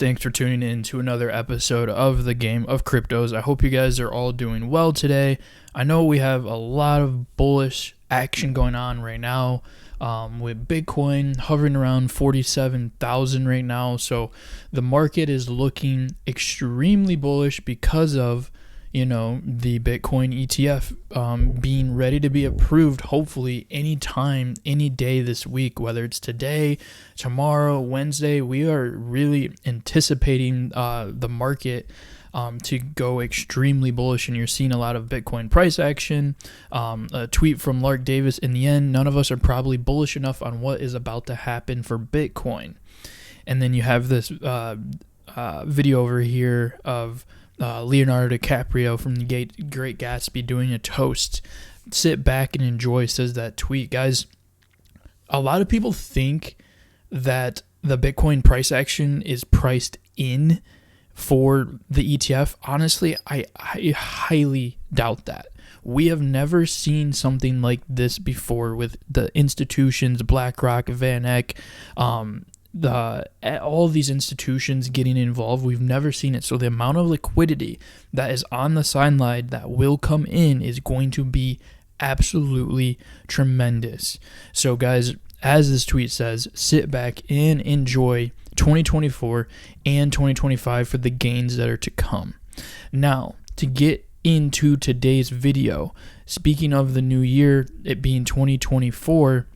Thanks for tuning in to another episode of the Game of Cryptos. I hope you guys are all doing well today. I know we have a lot of bullish action going on right now with Bitcoin hovering around 47,000 right now. So the market is looking extremely bullish because of, the Bitcoin ETF being ready to be approved, hopefully anytime, any day this week, whether it's today, tomorrow, Wednesday. We are really anticipating the market to go extremely bullish, and you're seeing a lot of Bitcoin price action. A tweet from Lark Davis: in the end, none of us are probably bullish enough on what is about to happen for Bitcoin. And then you have this video over here of Leonardo DiCaprio from the Great Gatsby doing a toast. Sit back and enjoy, says that tweet. Guys, a lot of people think that the Bitcoin price action is priced in for the ETF. Honestly, I highly doubt that. We have never seen something like this before with the institutions, BlackRock, Van Eck, all these institutions getting involved. We've never seen it. So the amount of liquidity that is on the sideline that will come in is going to be absolutely tremendous. So guys, as this tweet says, sit back and enjoy 2024 and 2025 for the gains that are to come. Now, to get into today's video, speaking of the new year, it being 2024,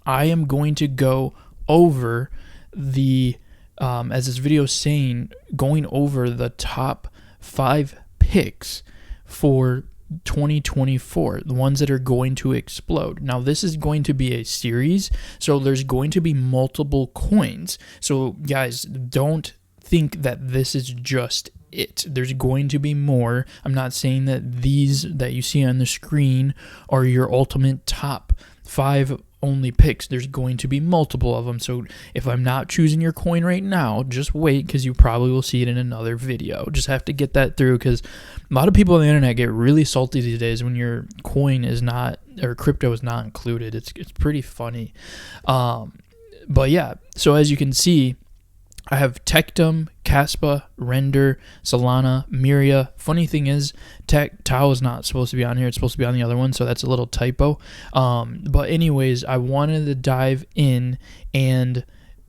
I am going to go over the, as this video is saying, going over the top 5 picks for 2024, the ones that are going to explode. Now, this is going to be a series, so there's going to be multiple coins. So, guys, don't think that this is just it. There's going to be more. I'm not saying that these that you see on the screen are your ultimate top 5 only picks. There's going to be multiple of them. So if I'm not choosing your coin right now, just wait, because you probably will see it in another video. Just have to get that through, because a lot of people on the internet get really salty these days when your coin is not, or crypto is not included. It's pretty funny. But yeah, so as you can see, I have Tectum, Kaspa, Render, Solana, Myria. Funny thing is, Tau is not supposed to be on here. It's supposed to be on the other one, so that's a little typo. But anyways, I wanted to dive in and,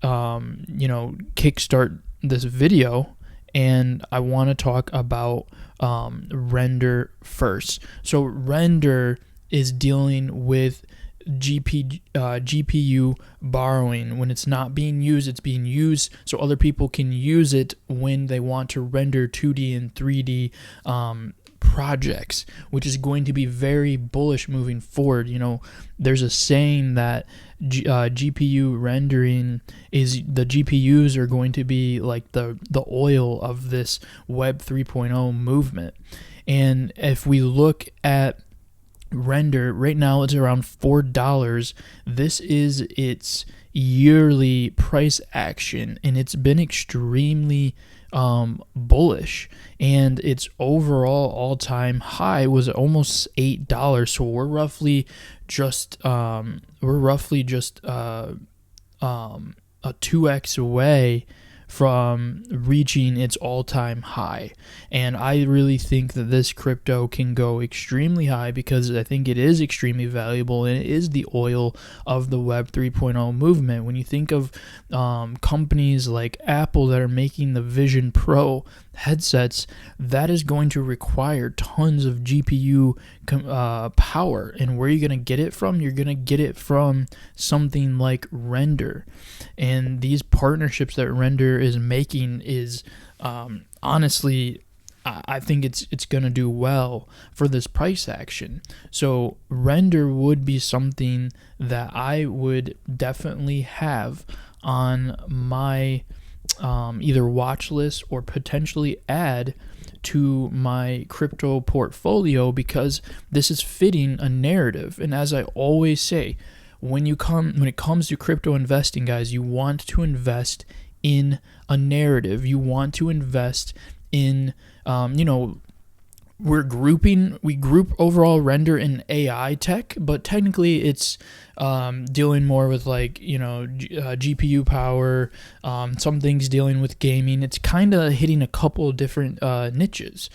kickstart this video, and I want to talk about Render first. So Render is dealing with GPU borrowing. When it's not being used, it's being used so other people can use it when they want to render 2D and 3D projects, which is going to be very bullish moving forward. There's a saying that GPU rendering is, the GPUs are going to be like the oil of this Web 3.0 movement. And if we look at Render right now, it's around $4. This is its yearly price action, and it's been extremely bullish, and its overall all-time high was almost $8. So we're roughly just a 2x away from reaching its all-time high. And I really think that this crypto can go extremely high, because I think it is extremely valuable, and it is the oil of the Web 3.0 movement. When you think of companies like Apple that are making the Vision Pro headsets, that is going to require tons of GPU power. And where are you going to get it from? You're going to get it from something like Render. And these partnerships that Render is making is honestly, I think it's going to do well for this price action. So Render would be something that I would definitely have on my either watch list or potentially add to my crypto portfolio, because this is fitting a narrative. And as I always say, when it comes to crypto investing, guys, you want to invest in a narrative. You want to invest in, we group overall Render in AI tech, but technically it's dealing more with like, GPU power, some things dealing with gaming. It's kind of hitting a couple of different niches,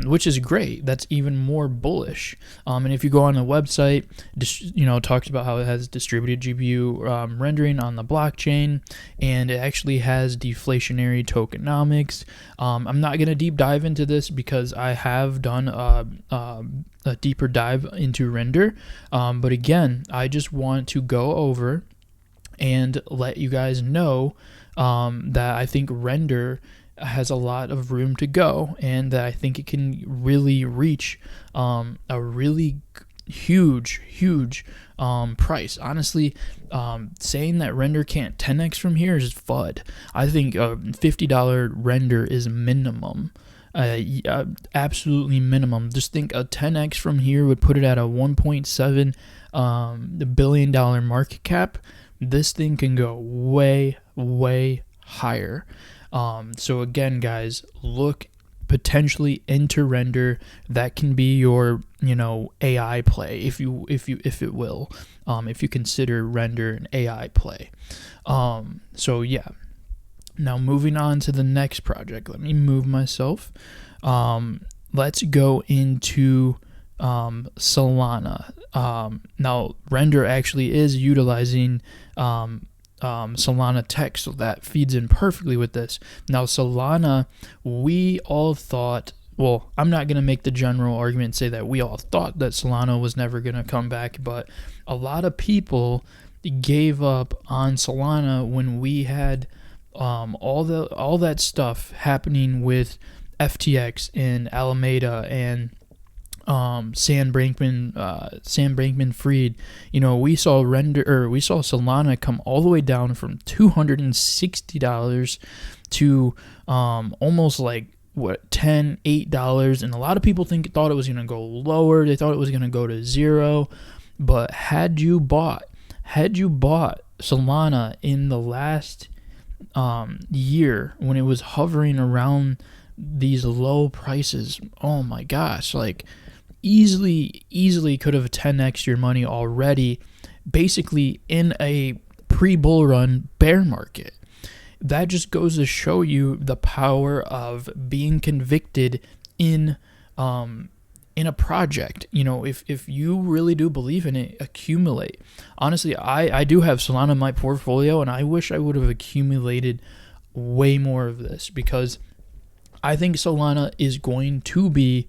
which is great. That's even more bullish. And if you go on the website, it talks about how it has distributed GPU rendering on the blockchain, and it actually has deflationary tokenomics. I'm not going to deep dive into this because I have done a deeper dive into render, but again, I just want to go over and let you guys know that I think render has a lot of room to go, and that I think it can really reach a really huge price. Honestly, saying that render can't 10x from here is FUD. I think a $50 render is minimum. Absolutely minimum. Just think a 10x from here would put it at a $1.7 billion market cap. This thing can go way higher. So again, guys, look potentially into render. That can be your AI play, if it will, if you consider render an AI play. So yeah. Now moving on to the next project. Let me move myself. Let's go into Solana. Now render actually is utilizing Solana tech, so that feeds in perfectly with this. Now Solana, we all thought, well, I'm not going to make the general argument and say that we all thought that Solana was never going to come back, but a lot of people gave up on Solana when we had all that stuff happening with FTX and Alameda and Sam Bankman-Fried. We saw Solana come all the way down from $260 to almost like $10, $8, and a lot of people thought it was going to go lower. They thought it was going to go to zero. But had you bought Solana in the last year when it was hovering around these low prices, oh my gosh, like easily could have 10x your money already, basically in a pre-bull run bear market. That just goes to show you the power of being convicted in a project. If you really do believe in it, accumulate. Honestly, I do have Solana in my portfolio, and I wish I would have accumulated way more of this, because I think Solana is going to be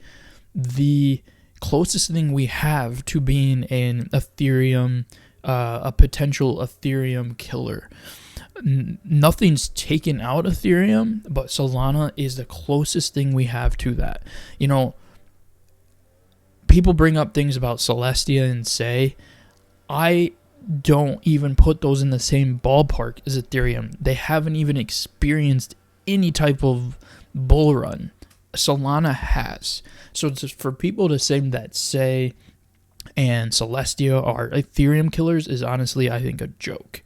the closest thing we have to being an Ethereum, a potential Ethereum killer. Nothing's taken out Ethereum, but Solana is the closest thing we have to that. People bring up things about Celestia and say, I don't even put those in the same ballpark as Ethereum. They haven't even experienced any type of bull run. Solana has. So just for people to say that Say and Celestia are Ethereum killers is honestly, I think, a joke.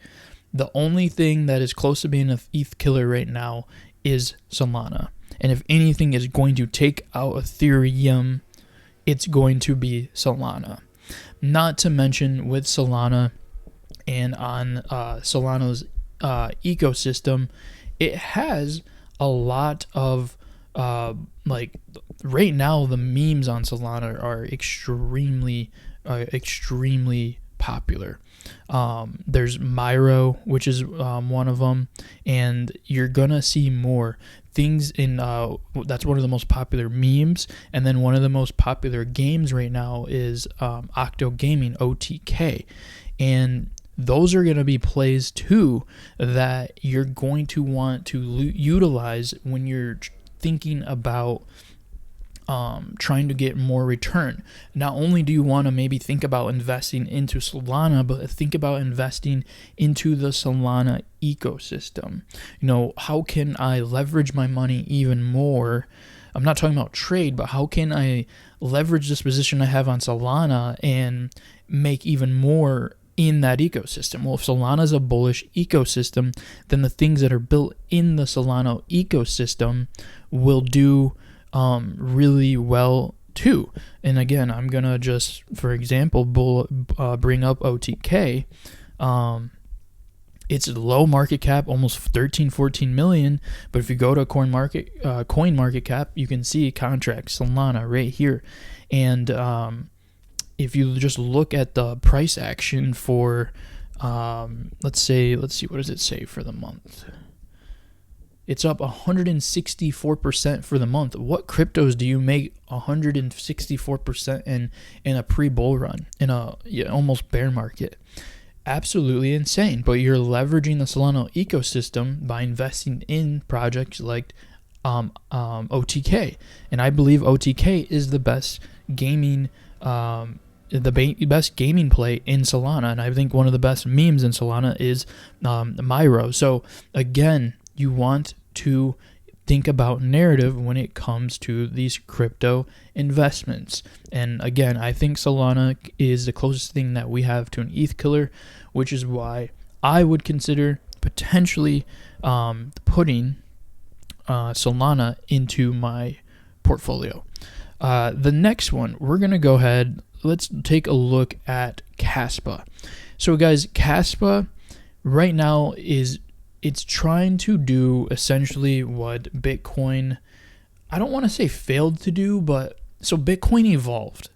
The only thing that is close to being an ETH killer right now is Solana. And if anything is going to take out Ethereum, it's going to be Solana. Not to mention with Solana and on Solana's ecosystem, it has a lot of right now the memes on Solana are extremely popular. There's Myria, which is one of them, and you're gonna see more things in that's one of the most popular memes. And then one of the most popular games right now is Octo Gaming, OTK, and those are going to be plays too that you're going to want to utilize when you're thinking about trying to get more return. Not only do you want to maybe think about investing into Solana, but think about investing into the Solana ecosystem. How can I leverage my money even more? I'm not talking about trade, but how can I leverage this position I have on Solana and make even more in that ecosystem? Well, if Solana is a bullish ecosystem, then the things that are built in the Solana ecosystem will do really well too. And again, I'm gonna just, for example, bring up OTK. It's low market cap, almost 14 million. But if you go to coin market cap, you can see contract Solana right here. And if you just look at the price action for, let's see, what does it say for the month? It's up 164% for the month. What cryptos do you make 164% in a pre-bull run, in a almost bear market? Absolutely insane. But you're leveraging the Solana ecosystem by investing in projects like OTK. And I believe OTK is the best gaming best gaming play in Solana. And I think one of the best memes in Solana is Myria. So again, you want to think about narrative when it comes to these crypto investments. And again, I think Solana is the closest thing that we have to an ETH killer, which is why I would consider potentially putting Solana into my portfolio. The next one, we're going to go ahead, let's take a look at Kaspa. So guys, Kaspa right now it's trying to do essentially what Bitcoin, I don't want to say failed to do, but so Bitcoin evolved,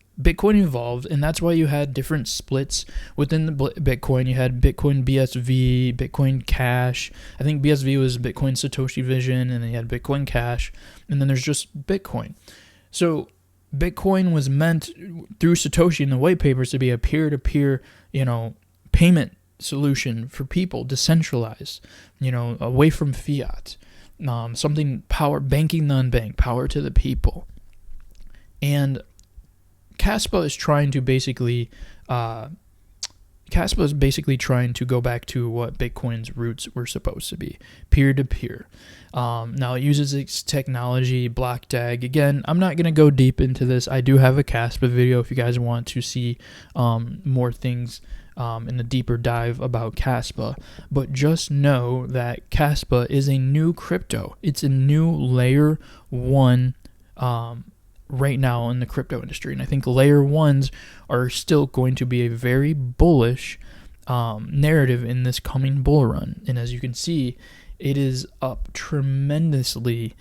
and that's why you had different splits within the Bitcoin. You had Bitcoin BSV, Bitcoin Cash. I think BSV was Bitcoin Satoshi Vision, and then you had Bitcoin Cash, and then there's just Bitcoin. So Bitcoin was meant through Satoshi in the white papers to be a peer-to-peer, payment solution for people, decentralized, away from fiat, something banking the unbanked, power to the people. And Kaspa is trying to basically trying to go back to what Bitcoin's roots were supposed to be, peer-to-peer. Now it uses its technology, block tag. Again, I'm not going to go deep into this. I do have a Kaspa video if you guys want to see more things in a deeper dive about Kaspa. But just know that Kaspa is a new crypto. It's a new layer 1 right now in the crypto industry. And I think layer 1s are still going to be a very bullish narrative in this coming bull run. And as you can see, it is up tremendously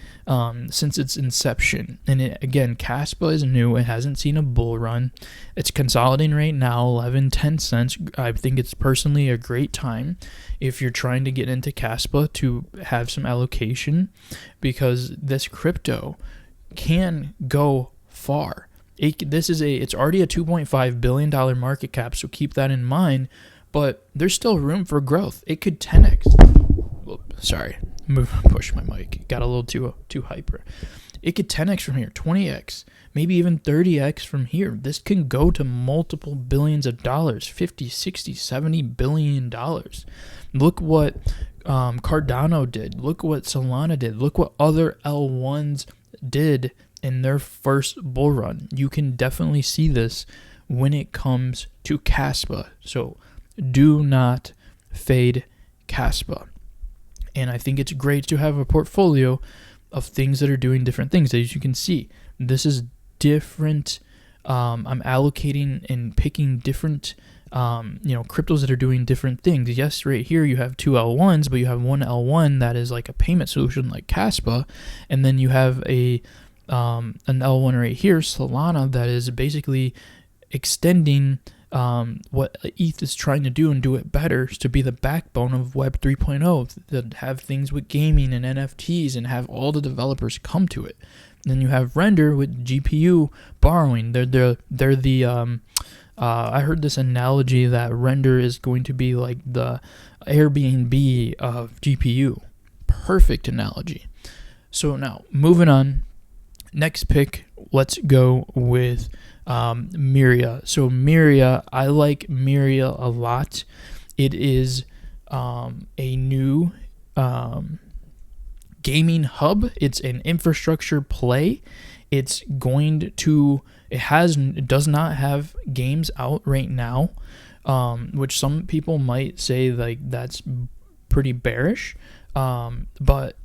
since its inception. And again, Kaspa is new. It hasn't seen a bull run. It's consolidating right now, 11-10 cents. I think it's personally a great time if you're trying to get into Kaspa to have some allocation, because this crypto can go far. It's already a $2.5 billion market cap, so keep that in mind. But there's still room for growth. It could 10x. Sorry, push my mic. Got a little too hyper. It could 10x from here, 20x, maybe even 30x from here. This can go to multiple billions of dollars, 50, 60, 70 billion dollars. Look what Cardano did. Look what Solana did. Look what other L1s did in their first bull run. You can definitely see this when it comes to Kaspa. So do not fade Kaspa. And I think it's great to have a portfolio of things that are doing different things. As you can see, this is different. I'm allocating and picking different, cryptos that are doing different things. Yes, right here you have two L1s, but you have one L1 that is like a payment solution like Kaspa. And then you have an L1 right here, Solana, that is basically extending what ETH is trying to do and do it better, to be the backbone of Web 3.0, to have things with gaming and NFTs and have all the developers come to it. And then you have Render with GPU borrowing. They're the I heard this analogy that Render is going to be like the Airbnb of GPU. Perfect analogy. So now moving on, next pick, let's go with Myria. So Myria, I like Myria a lot. It is a new gaming hub. It's an infrastructure play. It does not have games out right now, which some people might say like that's pretty bearish. But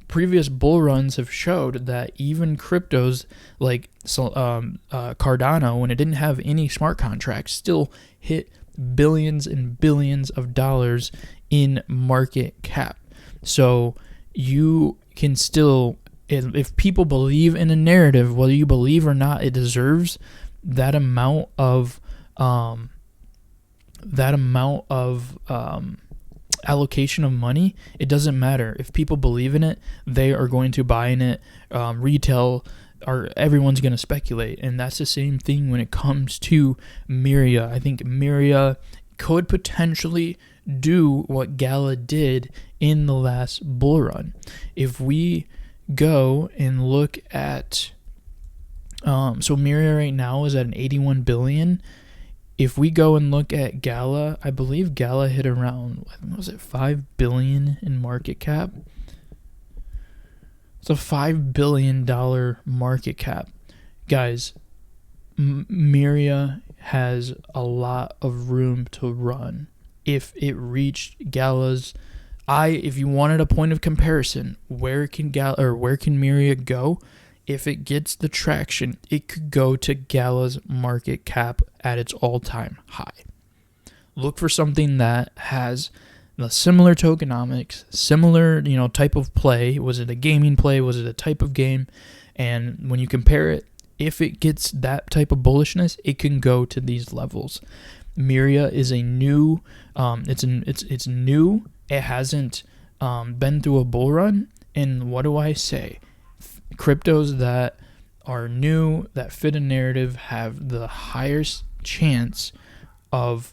previous bull runs have showed that even cryptos like Cardano, when it didn't have any smart contracts, still hit billions and billions of dollars in market cap. So you can still, if people believe in a narrative, whether you believe or not, it deserves that amount of allocation of money. It doesn't matter. If people believe in it, they are going to buy in it. Retail, or everyone's going to speculate. And that's the same thing when it comes to Myria. I think Myria could potentially do what Gala did in the last bull run. If we go and look at, so Myria right now is at an 81 billion. If we go and look at Gala, I believe Gala hit around, was it 5 billion in market cap? It's a $5 billion market cap. Guys, Myria has a lot of room to run. If it reached Gala's, if you wanted a point of comparison, where can Myria go? If it gets the traction, it could go to Gala's market cap at its all-time high. Look for something that has the similar tokenomics, similar, type of play. Was it a gaming play? Was it a type of game? And when you compare it, if it gets that type of bullishness, it can go to these levels. Myria is a new, it's new. It hasn't been through a bull run. And what do I say? Cryptos that are new, that fit a narrative, have the highest chance of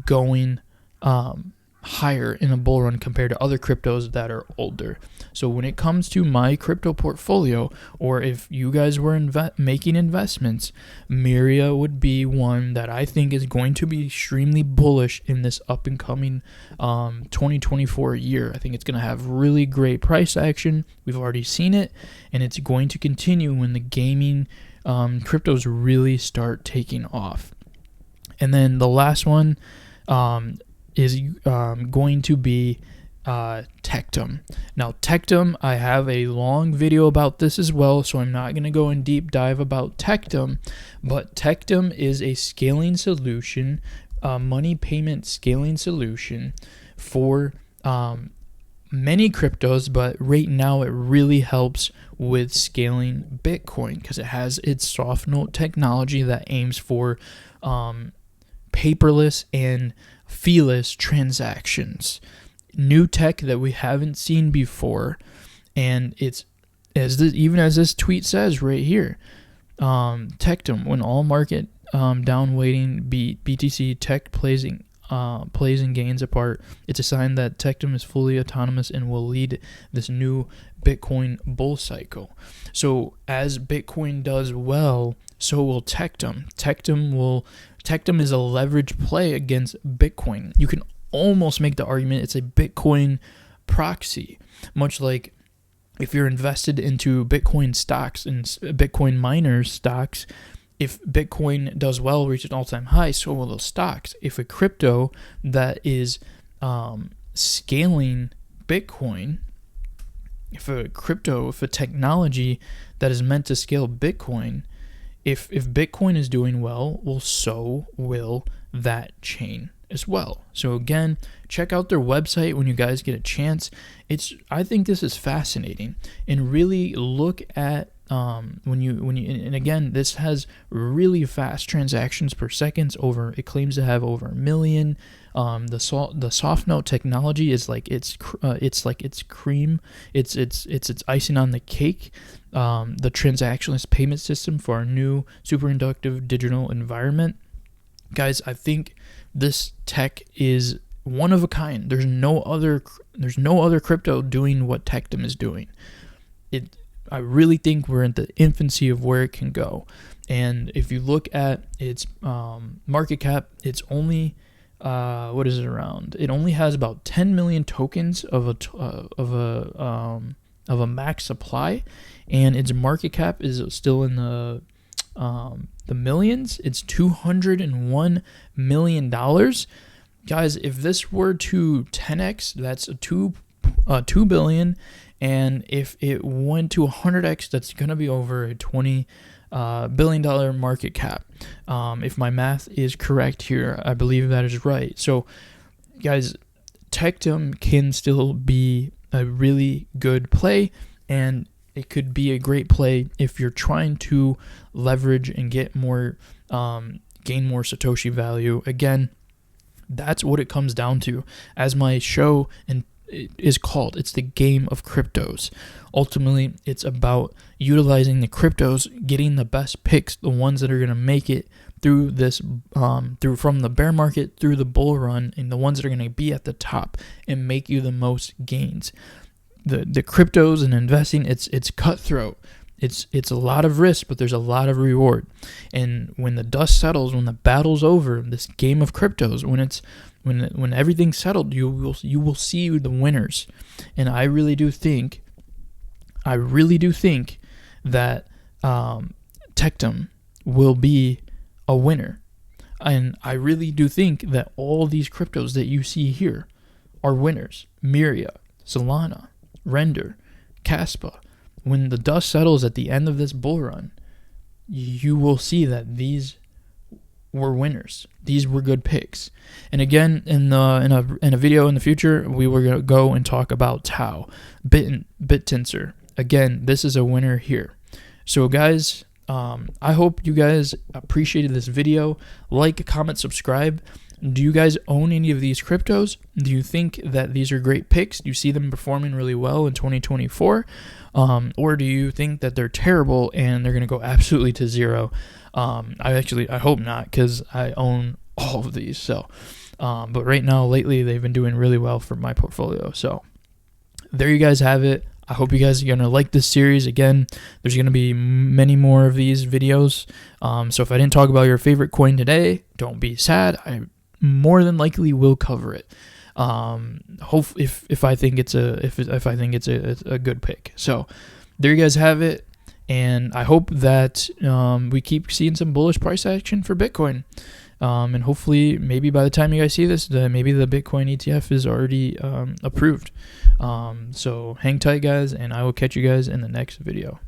going higher in a bull run compared to other cryptos that are older. So when it comes to my crypto portfolio, or if you guys were making investments, Myria would be one that I think is going to be extremely bullish in this up and coming 2024 year. I think it's going to have really great price action. We've already seen it, and it's going to continue when the gaming cryptos really start taking off. And then the last one is going to be Tectum. Now, Tectum, I have a long video about this as well, so I'm not going to go in deep dive about Tectum, but Tectum is a scaling solution, money payment scaling solution for many cryptos, but right now it really helps with scaling Bitcoin because it has its soft note technology that aims for paperless and feeless transactions. New tech that we haven't seen before, and it's even as this tweet says right here, Tectum, when all market down weighting BTC tech plays and gains apart, it's a sign that Tectum is fully autonomous and will lead this new Bitcoin bull cycle. So as Bitcoin does well, so will Tectum. Tectum is a leverage play against Bitcoin. You can almost make the argument it's a Bitcoin proxy, much like if you're invested into Bitcoin stocks and Bitcoin miners stocks. If Bitcoin does well, reach an all-time high, so will those stocks. If a crypto that is scaling Bitcoin, if a technology that is meant to scale Bitcoin, if Bitcoin is doing well, so will that chain as well. So again, check out their website when you guys get a chance. I think this is fascinating, and really look at and again, this has really fast transactions per second. It claims to have over 1 million. The soft note technology is like it's cream. It's icing on the cake. The transactionless payment system for our new super inductive digital environment. Guys, I think this tech is one of a kind. There's no other crypto doing what Tectum is doing. I really think we're in the infancy of where it can go. And if you look at its market cap, it's only around? It only has about 10 million tokens of a max supply, and its market cap is still in the millions. It's $201 million. Guys, if this were to 10x, that's $2 billion. And if it went to 100x, that's going to be over a $20 billion market cap. If my math is correct here, I believe that is right. So, guys, Tectum can still be a really good play, and it could be a great play if you're trying to leverage and get more, gain more Satoshi value. Again, that's what it comes down to. As my show is called, it's the game of cryptos. Ultimately, it's about utilizing the cryptos, getting the best picks, the ones that are going to make it through this, through from the bear market through the bull run, and the ones that are going to be at the top and make you the most gains. The cryptos and investing, it's cutthroat. It's a lot of risk, but there's a lot of reward. And when the dust settles, when the battle's over, this game of cryptos, when everything's settled, you will see the winners. And I really do think that Tectum will be a winner. And I really do think that all these cryptos that you see here are winners. Myria, Solana, Render, Kaspa. When the dust settles at the end of this bull run, you will see that these were winners. These were good picks. And again, in a video in the future, we were going to go and talk about Tau, BitTensor. Again, this is a winner here. So guys, I hope you guys appreciated this video. Like, comment, subscribe. Do you guys own any of these cryptos? Do you think that these are great picks? Do you see them performing really well in 2024? Or do you think that they're terrible and they're going to go absolutely to zero? I hope not, because I own all of these. So, but right now, lately, they've been doing really well for my portfolio. So there you guys have it. I hope you guys are going to like this series. Again, there's going to be many more of these videos. So if I didn't talk about your favorite coin today, don't be sad. I more than likely will cover it. If I think it's a good pick. So there you guys have it. And I hope that we keep seeing some bullish price action for Bitcoin. And hopefully, maybe by the time you guys see this, maybe the Bitcoin ETF is already approved. So hang tight, guys, and I will catch you guys in the next video.